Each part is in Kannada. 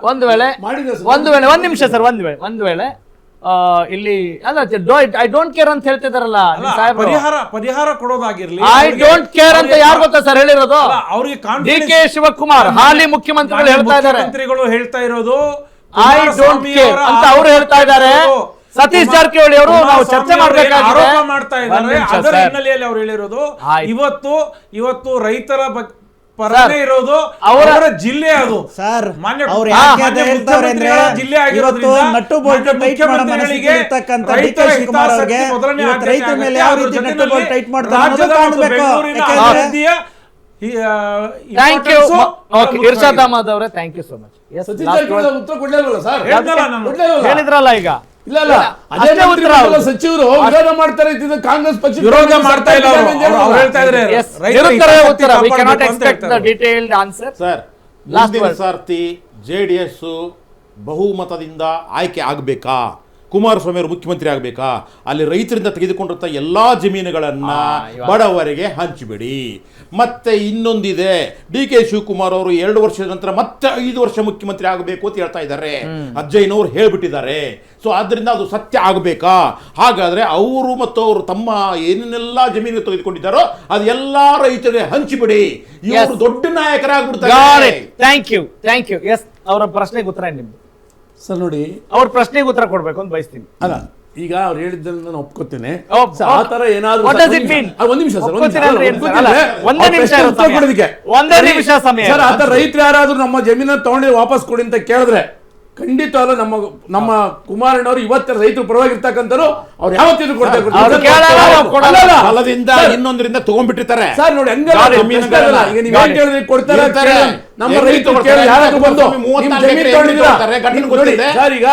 ಒಂದು ವೇಳೆ ಒಂದ್ ನಿಮಿಷ ಸರ್, ಒಂದು ವೇಳೆ ಇಲ್ಲಿ ಅಲ್ಲ ಐ ಡೋಂಟ್ ಕೇರ್ ಅಂತ ಹೇಳ್ತಿದಾರಲ್ಲ ಪರಿಹಾರ ಕೊಡೋದಾಗಿರ್ಲಿ, ಐ ಡೋಂಟ್ ಕೇರ್ ಅಂತ ಯಾರು ಗೊತ್ತಾ ಸರ್ ಹೇಳಿರೋದು? ಅವ್ರಿಗೆ ಡಿ ಕೆ ಶಿವಕುಮಾರ್ ಹಾಲಿ ಮುಖ್ಯಮಂತ್ರಿಗಳು ಹೇಳ್ತಾ ಇರೋದು ಐ ಡೋಂಟ್ ಕೇರ್ ಅಂತ ಅವ್ರು ಹೇಳ್ತಾ ಇದ್ದಾರೆ. ಸತೀಶ್ ಜಾರಕಿಹೊಳಿ ಅವರು ನಾವು ಚರ್ಚೆ ಮಾಡಬೇಕಾಗಿದೆ ಆರೋಪ ಮಾಡ್ತಾ ಇದ್ದಾರೆ. ಅದರ ಹಿನ್ನೆಲೆಯಲ್ಲಿ ಅವ್ರು ಹೇಳಿರೋದು ಇವತ್ತು ರೈತರ ಪರನೇ ಇರೋದು ಅವರ ಜಿಲ್ಲೆ, ಅದು ಸರ್ ಮಾನ್ಯ ಜಿಲ್ಲೆ ಆಗಿರೋದ್ರಿಂದ ನಟ್ಟು ಬೋಲ್ಟ್ ಟೈಟ್ ಮಾಡೋ ಮನಸ್ಥಿತಿ ಇರ್ತಕ್ಕಂಥ ಡಿ ಕೆ ಶಿವಕುಮಾರ್ ಅವರಿಗೆ ರೈತರ ಮೇಲೆ ಯಾವ ರೀತಿ ನಟ್ಟು ಬೋಲ್ಟ್ ಟೈಟ್ ಮಾಡ್ತಾರೆ ಕಾಣಬೇಕು. ಥ್ಯಾಂಕ್ ಯು ಇರ್ಷಾದ್ ಅಹಮದ್ ಅವರೇ, ಥ್ಯಾಂಕ್ ಯು ಸೋ ಮಚ್. ಉತ್ತರ ಕೊಡ್ಲಿಲ್ವಲ್ಲ ಸರ್? ಹೇಳಿದ್ರಲ್ಲ ಈಗ. ಇಲ್ಲ ಸಚಿವರು ವಿರೋಧ ಮಾಡ್ತಾರೆ, ಕಾಂಗ್ರೆಸ್ ಪಕ್ಷ ವಿರೋಧ ಮಾಡ್ತಾ ಇಲ್ಲ, ಹೇಳ್ತಾ ಇದ್ದಾರೆ. ಸಾರ್ತಿ JDS ಬಹುಮತದಿಂದ ಆಯ್ಕೆ ಆಗಬೇಕಾ, ಕುಮಾರಸ್ವಾಮಿ ಅವರು ಮುಖ್ಯಮಂತ್ರಿ ಆಗಬೇಕಾ, ಅಲ್ಲಿ ರೈತರಿಂದ ತೆಗೆದುಕೊಂಡಿರುತ್ತ ಎಲ್ಲಾ ಜಮೀನುಗಳನ್ನ ಬಡವರಿಗೆ ಹಂಚಿಬಿಡಿ. ಮತ್ತೆ ಇನ್ನೊಂದಿದೆ, ಡಿ ಕೆ ಶಿವಕುಮಾರ್ ಅವರು 2 ವರ್ಷದ ನಂತರ ಮತ್ತೆ 5 ವರ್ಷ ಮುಖ್ಯಮಂತ್ರಿ ಆಗಬೇಕು ಅಂತ ಹೇಳ್ತಾ ಇದ್ದಾರೆ. ಅಜ್ಜಯ್ಯನವರು ಹೇಳ್ಬಿಟ್ಟಿದ್ದಾರೆ. ಸೊ ಆದ್ರಿಂದ ಅದು ಸತ್ಯ ಆಗಬೇಕಾ? ಹಾಗಾದ್ರೆ ಅವರು ಮತ್ತು ಅವರು ತಮ್ಮ ಏನೇನೆಲ್ಲ ಜಮೀನು ತೆಗೆದುಕೊಂಡಿದ್ದಾರೋ ಅದು ಎಲ್ಲಾ ರೈತರಿಗೆ ಹಂಚಿಬಿಡಿ. ಇವರು ದೊಡ್ಡ ನಾಯಕರಾಗ್ಬಿಡ್ತಾರೆ. Thank you. ಎಸ್, ಅವರ ಪ್ರಶ್ನೆಗೆ ಉತ್ತರ ನಿಮ್ದು ಸರ್. ನೋಡಿ, ಅವ್ರ ಪ್ರಶ್ನೆಗೆ ಉತ್ತರ ಕೊಡ್ಬೇಕು ಅಂತ ಬಯಸ್ತೀನಿ. ಅಲ್ಲ, ಈಗ ಅವ್ರು ಹೇಳಿದ್ದನ್ನು ನಾನು ಒಪ್ಕೋತೇನೆ. ಆ ತರ ಏನಾದ್ರು ಒಂದ್ ನಿಮಿಷ ಸರ್, ಒಂದೇ ನಿಮಿಷ ಸಮಯ ಸರ್. ಆತರ ರೈತರು ಯಾರಾದ್ರೂ ನಮ್ಮ ಜಮೀನನ್ನು ತಗೊಂಡು ವಾಪಸ್ ಕೊಡಿ ಅಂತ ಕೇಳಿದ್ರೆ ಖಂಡಿತ ಅಲ್ಲ. ನಮ್ಮ ಕುಮಾರಣ್ಣವರು ಇವತ್ತು ರೈತರು ಪರವಾಗಿರ್ತಕ್ಕಂಥವ್ರು, ಅವ್ರು ಯಾವತ್ತಿದ್ರು ಕೊಡ್ತಾರೆ. ಇನ್ನೊಂದರಿಂದ ತಗೊಂಡ್ಬಿಟ್ಟಿರ್ತಾರೆ ಸರ್. ನೋಡಿ, ಈಗ ನೀವೇನ್ ಕೇಳಿದ್ರೆ ಕೊಡ್ತಾರೆ. ನಮ್ಮ ರೈತರು ಯಾರಾದ್ರೂ ಬಂದು ಸರ್, ಈಗ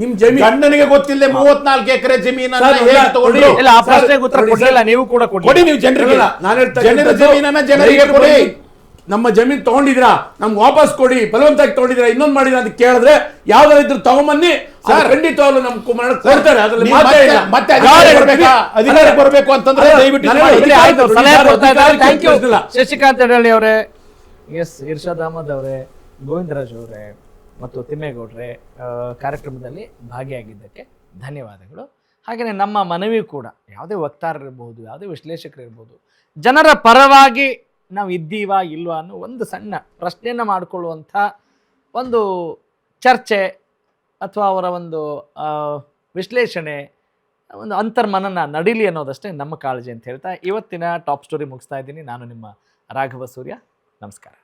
ನಿಮ್ ಜಮೀನು ಗಂಡನಿಗೆ ಗೊತ್ತಿಲ್ಲ 34 ಎಕರೆ ಜಮೀನನ್ನ ನೀವು ಕೂಡ ಕೊಡಿ. ನೀವು ಜನರಿಗೆ, ನಾನು ಜನರ ಜಮೀನನ್ನ ಜನರಿಗೆ ಕೊಡಿ. ನಮ್ಮ ಜಮೀನ್ ತಗೊಂಡಿದ್ರಾ, ನಮ್ಗೆ ವಾಪಸ್ ಕೊಡಿ, ಬಲವಂತಾಗಿ ತಗೊಂಡಿದ್ರಾ, ಇನ್ನೊಂದ್ ಮಾಡಿದ್ರ ಅಂತ ಕೇಳಿದ್ರೆ ಯಾವ್ದಾರ ಇದ್ರು ತಗೊಂಬನ್ನಿ, ಖಂಡಿತವಾಗ್ಲು ನಮ್ ಕುಮಾರ ಕೊಡ್ತಾರೆ. ಅದ್ರಲ್ಲಿ ಮತ್ತೆ ಅಧಿಕಾರ ಬರಬೇಕು ಅಂತಂದ್ರೆ ಶಶಿಕಾಂತ್ ಹೆಡಳ್ಳಿ ಅವರೇ, ಎಸ್ ಇರ್ಷಾದ್ ಅಹಮದ್ ಅವರೇ, ಗೋವಿಂದರಾಜ್ ಅವರೇ ಮತ್ತು ತಿಮ್ಮೇಗೌಡ್ರೆ ಕಾರ್ಯಕ್ರಮದಲ್ಲಿ ಭಾಗಿಯಾಗಿದ್ದಕ್ಕೆ ಧನ್ಯವಾದಗಳು. ಹಾಗೆಯೇ ನಮ್ಮ ಮನವಿ ಕೂಡ, ಯಾವುದೇ ವಕ್ತಾರರಿರ್ಬೋದು, ಯಾವುದೇ ವಿಶ್ಲೇಷಕರಿರ್ಬೋದು, ಜನರ ಪರವಾಗಿ ನಾವು ಇದ್ದೀವಾ ಇಲ್ವಾ ಅನ್ನೋ ಒಂದು ಸಣ್ಣ ಪ್ರಶ್ನೆಯನ್ನು ಮಾಡಿಕೊಳ್ಳುವಂಥ ಒಂದು ಚರ್ಚೆ ಅಥವಾ ಅವರ ಒಂದು ವಿಶ್ಲೇಷಣೆ, ಒಂದು ಅಂತರ್ಮನನ ನಡೀಲಿ ಅನ್ನೋದಷ್ಟೇ ನಮ್ಮ ಕಾಳಜಿ ಅಂತ ಹೇಳ್ತಾ ಇವತ್ತಿನ ಟಾಪ್ ಸ್ಟೋರಿ ಮುಗಿಸ್ತಾ ಇದ್ದೀನಿ. ನಾನು ನಿಮ್ಮ ರಾಘವ ಸೂರ್ಯ. ನಮಸ್ಕಾರ.